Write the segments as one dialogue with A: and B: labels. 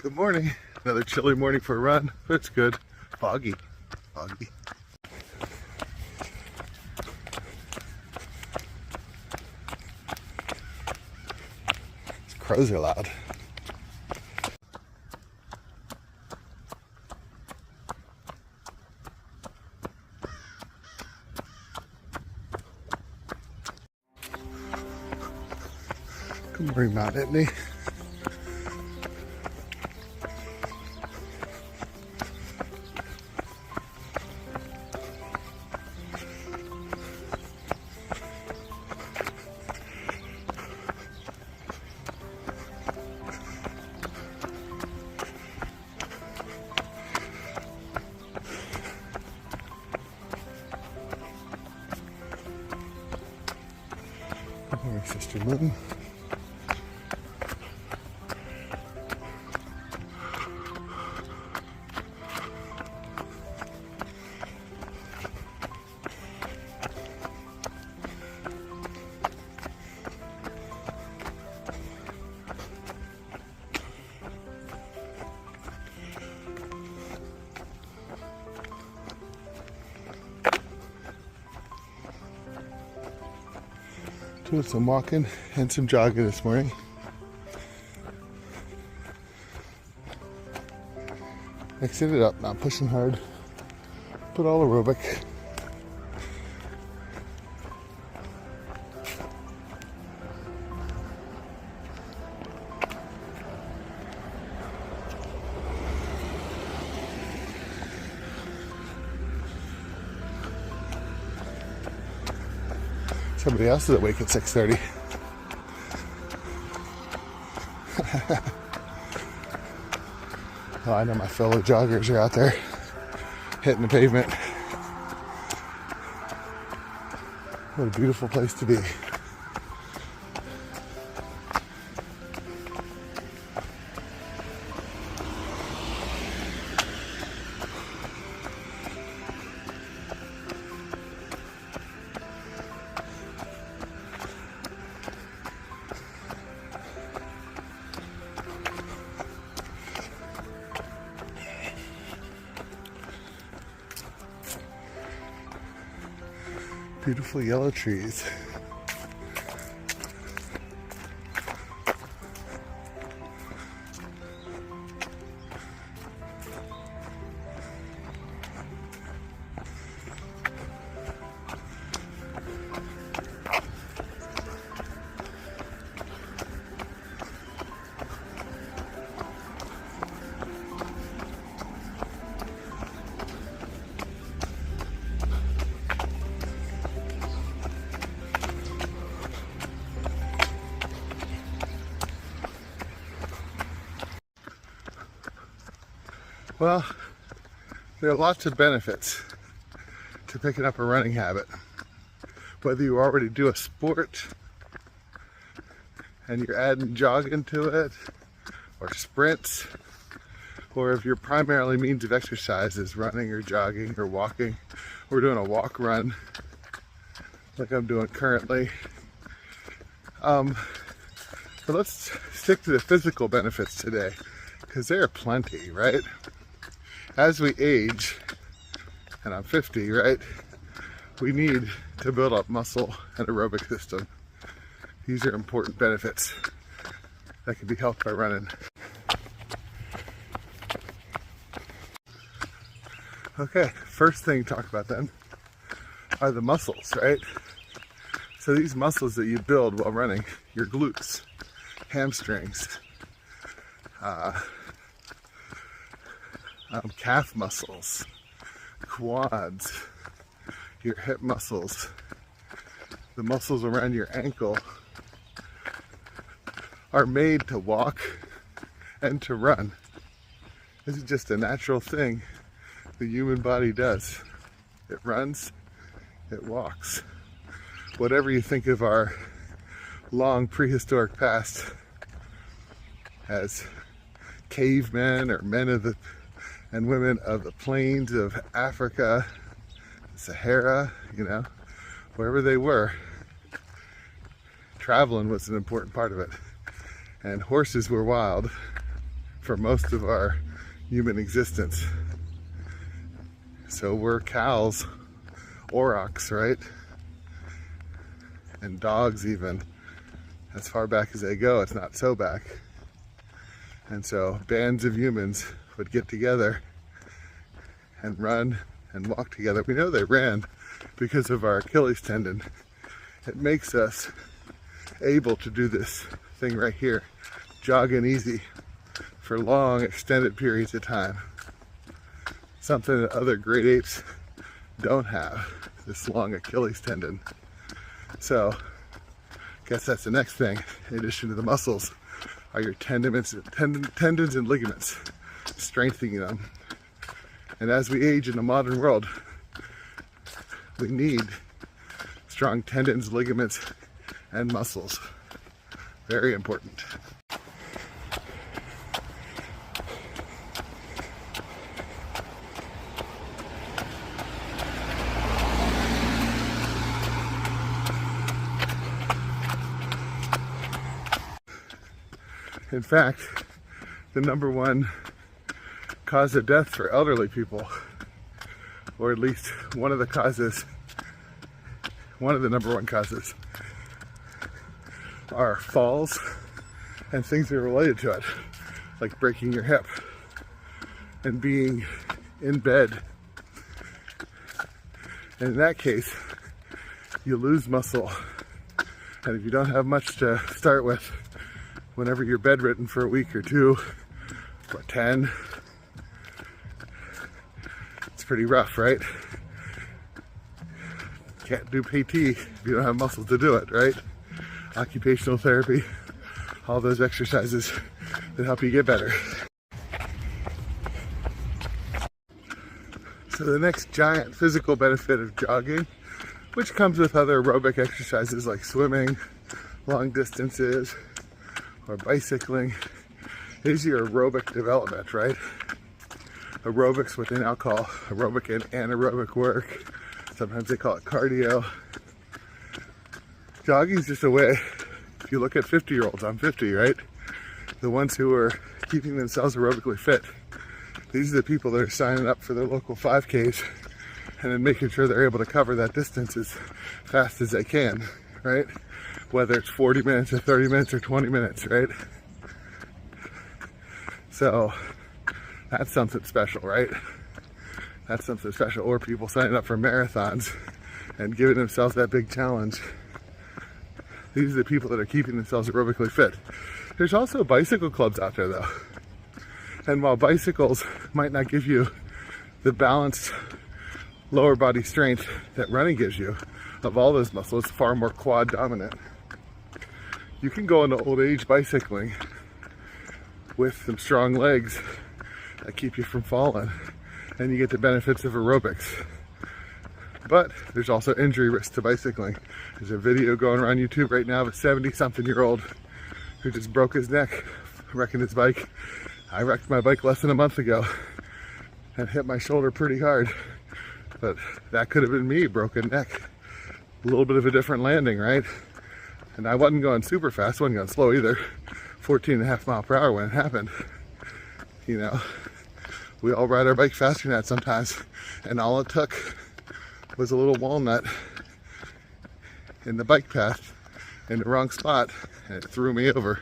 A: Good morning. Another chilly morning for a run, but it's good. Foggy. Foggy. These crows are loud. Good morning, Mount Nittany. Good morning, Sister Moon. Doing some walking and some jogging this morning. Mixing it up, not pushing hard, but all aerobic. Somebody else is awake at 6:30. Oh, I know my fellow joggers are out there hitting the pavement. What a beautiful place to be. Beautiful yellow trees. Well, there are lots of benefits to picking up a running habit. Whether you already do a sport and you're adding jogging to it, or sprints, or if your primarily means of exercise is running or jogging or walking, we're doing a walk run like I'm doing currently. But let's stick to the physical benefits today, because there are plenty, right? As we age, and I'm 50, right, we need to build up muscle and aerobic system. These are important benefits that can be helped by running. Okay, first thing to talk about then are the muscles, right? So these muscles that you build while running, your glutes, hamstrings, calf muscles, quads, your hip muscles, the muscles around your ankle are made to walk and to run. This is just a natural thing the human body does. It runs, it walks. Whatever you think of our long prehistoric past as cavemen or men of the and women of the plains of Africa, Sahara, wherever they were, traveling was an important part of it. And horses were wild for most of our human existence. So we're cows, aurochs, right? And dogs even. As far back as they go, it's not so back. And so bands of humans would get together and run and walk together. We know they ran because of our Achilles tendon. It makes us able to do this thing right here, jogging easy for long extended periods of time. Something that other great apes don't have, this long Achilles tendon. So I guess that's the next thing, in addition to the muscles, are your tendons and ligaments, strengthening them. And as we age in the modern world, we need strong tendons, ligaments, and muscles. Very important. In fact, the #1 cause of death for elderly people, or at least one of the #1 causes, are falls and things that are related to it, like breaking your hip and being in bed. And in that case, you lose muscle. And if you don't have much to start with, whenever you're bedridden for a week or 2 or 10, it's pretty rough, right? Can't do PT if you don't have muscles to do it, right? Occupational therapy, all those exercises that help you get better. So the next giant physical benefit of jogging, which comes with other aerobic exercises like swimming, long distances, or bicycling, is your aerobic development, right? Aerobics, what they now call aerobic and anaerobic work. Sometimes they call it cardio. Jogging is just a way, if you look at 50-year-olds, I'm 50, right? The ones who are keeping themselves aerobically fit. These are the people that are signing up for their local 5Ks and then making sure they're able to cover that distance as fast as they can, right? Whether it's 40 minutes or 30 minutes or 20 minutes, right? So that's something special, right? That's something special. Or people signing up for marathons and giving themselves that big challenge. These are the people that are keeping themselves aerobically fit. There's also bicycle clubs out there though. And while bicycles might not give you the balanced lower body strength that running gives you, of all those muscles, it's far more quad dominant. You can go into old age bicycling with some strong legs that keep you from falling, and you get the benefits of aerobics. But there's also injury risk to bicycling. There's a video going around YouTube right now of a 70-something-year-old who just broke his neck wrecking his bike. I wrecked my bike less than a month ago and hit my shoulder pretty hard, but that could have been me, broken neck. A little bit of a different landing, right? And I wasn't going super fast, wasn't going slow either. 14.5 miles per hour when it happened. You know, we all ride our bike faster than that sometimes, and all it took was a little walnut in the bike path in the wrong spot, and it threw me over,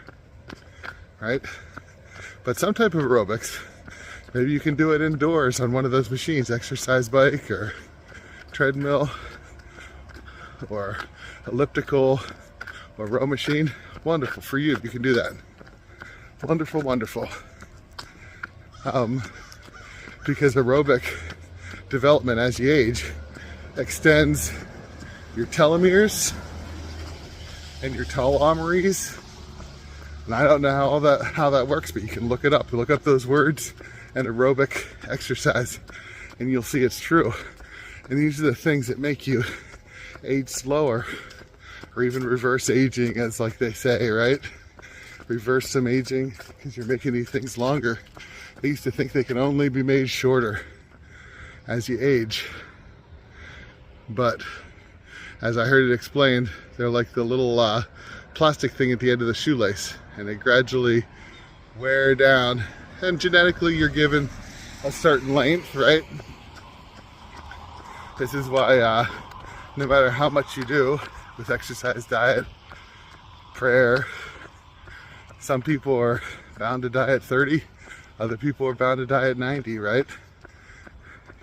A: right? But some type of aerobics, maybe you can do it indoors on one of those machines, exercise bike or treadmill or elliptical or row machine. Wonderful for you if you can do that. Wonderful, wonderful. Because aerobic development as you age extends your telomeres and your telomeres. And I don't know how that works, but you can look it up. Look up those words and aerobic exercise, and you'll see it's true. And these are the things that make you age slower, or even reverse aging, as like they say, right? Reverse some aging because you're making these things longer. They used to think they can only be made shorter as you age. But as I heard it explained, they're like the little plastic thing at the end of the shoelace, and they gradually wear down and genetically you're given a certain length, right? This is why no matter how much you do with exercise, diet, prayer, some people are bound to die at 30, other people are bound to die at 90, right?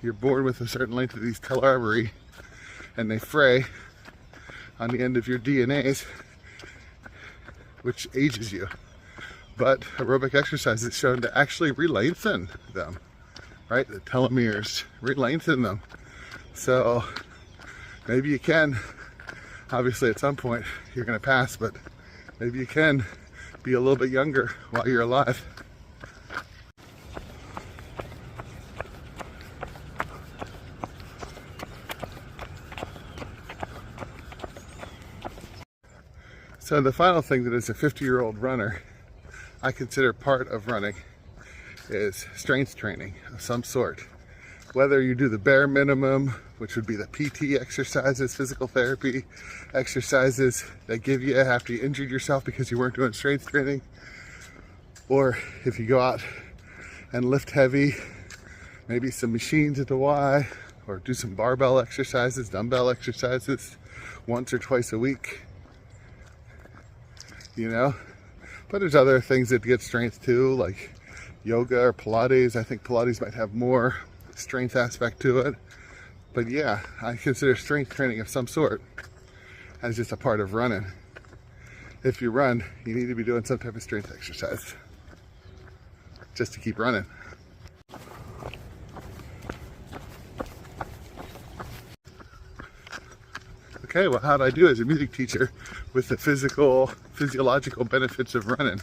A: You're born with a certain length of these telomery, and they fray on the end of your DNAs, which ages you. But aerobic exercise is shown to actually re-lengthen them, right? The telomeres, re-lengthen them. So maybe you can, obviously at some point you're gonna pass, but maybe you can be a little bit younger while you're alive. So the final thing that as a 50-year-old runner I consider part of running is strength training of some sort. Whether you do the bare minimum, which would be the PT exercises, physical therapy exercises that give you after you injured yourself because you weren't doing strength training, or if you go out and lift heavy, maybe some machines at the Y, or do some barbell exercises, dumbbell exercises once or twice a week, you know. But there's other things that get strength too, like yoga or Pilates. I think Pilates might have more strength aspect to it. But yeah, I consider strength training of some sort as just a part of running. If you run, you need to be doing some type of strength exercise just to keep running. Okay, well, how did I do as a music teacher with the physiological benefits of running?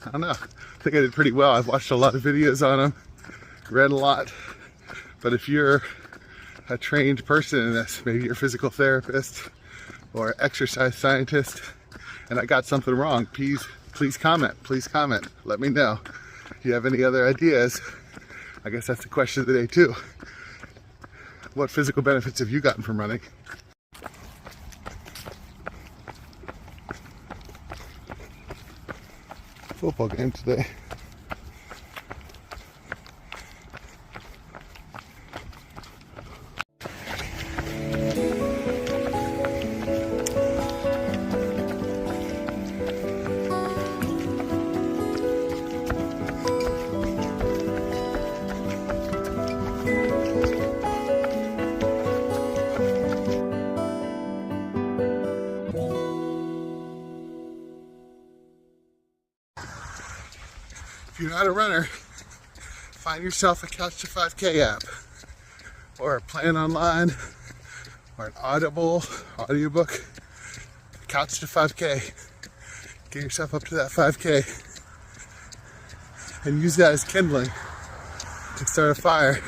A: I don't know. I think I did pretty well. I've watched a lot of videos on them, read a lot. But if you're a trained person in this, maybe you're a physical therapist or exercise scientist, and I got something wrong, please comment. Please comment. Let me know. If you have any other ideas, I guess that's the question of the day too. What physical benefits have you gotten from running? Football game today. If you're not a runner, find yourself a Couch to 5K app, or a plan online, or an Audible audiobook. Couch to 5K. Get yourself up to that 5K and use that as kindling to start a fire,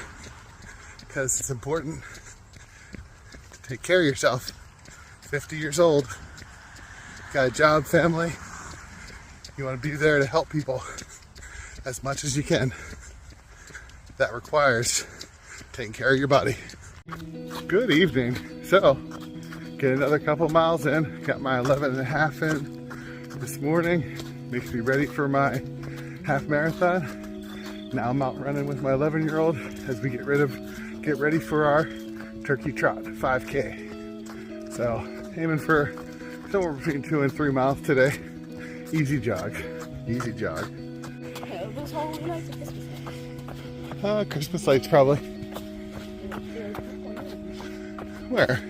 A: because it's important to take care of yourself. 50 years old, got a job, family. You want to be there to help people as much as you can. That requires taking care of your body. Good evening. So, get another couple miles in. Got my 11.5 in this morning. Makes me ready for my half marathon. Now I'm out running with my 11-year-old as we get ready for our turkey trot 5K. So, aiming for somewhere between 2 and 3 miles today. Easy jog. Easy jog.
B: Those Halloween lights or Christmas lights?
A: Christmas lights probably. Where?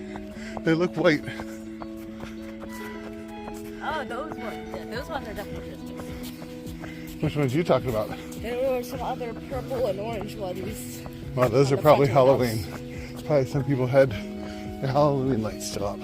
A: They look white.
B: Oh, those ones. Yeah, those ones are definitely Christmas.
A: Which ones are you talking about?
B: There were some other purple and orange ones.
A: Well, those are probably Halloween. Probably some people had their Halloween lights still up.